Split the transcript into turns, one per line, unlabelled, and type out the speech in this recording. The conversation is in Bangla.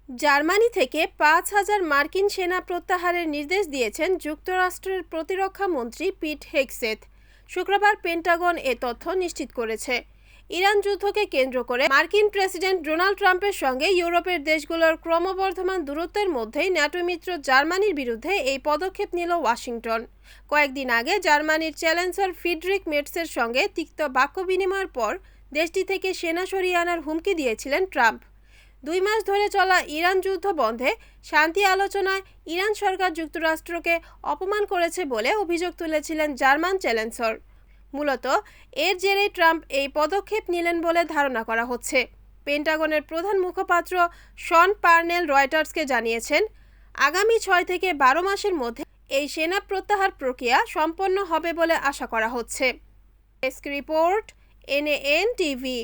জার্মানি থেকে ৫,০০০ মার্কিন সেনা প্রত্যাহারের নির্দেশ দিয়েছেন যুক্তরাষ্ট্রের প্রতিরক্ষা মন্ত্রী পিট হেগসেথ। শুক্রবার পেন্টাগন এ তথ্য নিশ্চিত করেছে। ইরান যুদ্ধকে কেন্দ্র করে মার্কিন প্রেসিডেন্ট ডোনাল্ড ট্রাম্পের সঙ্গে ইউরোপের দেশগুলোর ক্রমবর্ধমান দূরত্বের মধ্যেই ন্যাটো মিত্র জার্মানির বিরুদ্ধে এই পদক্ষেপ নিল ওয়াশিংটন। কয়েকদিন আগে জার্মানির চ্যান্সেলর ফ্রিডরিখ মের্সের সঙ্গে তিক্ত বাক্য বিনিময়ের পর দেশটি থেকে সেনা সরিয়ে আনার হুমকি দিয়েছিলেন ট্রাম্প। ২ মাস ধরে চলা ইরান যুদ্ধ বন্ধে শান্তি আলোচনায় ইরান সরকার যুক্তরাষ্ট্রকে অপমান করেছে বলে অভিযোগ তুলেছিলেন জার্মান চ্যান্সেলর। মূলত এর জেরেই ট্রাম্প এই পদক্ষেপ নিলেন বলে ধারণা করা হচ্ছে। পেন্টাগনের প্রধান মুখপাত্র শন পার্নেল রয়টার্সকে জানিয়েছেন, আগামী ৬ থেকে ১২ মাসের মধ্যে এই সেনা প্রত্যাহার প্রক্রিয়া সম্পন্ন হবে বলে আশা করা হচ্ছে। Desk report, NAN TV.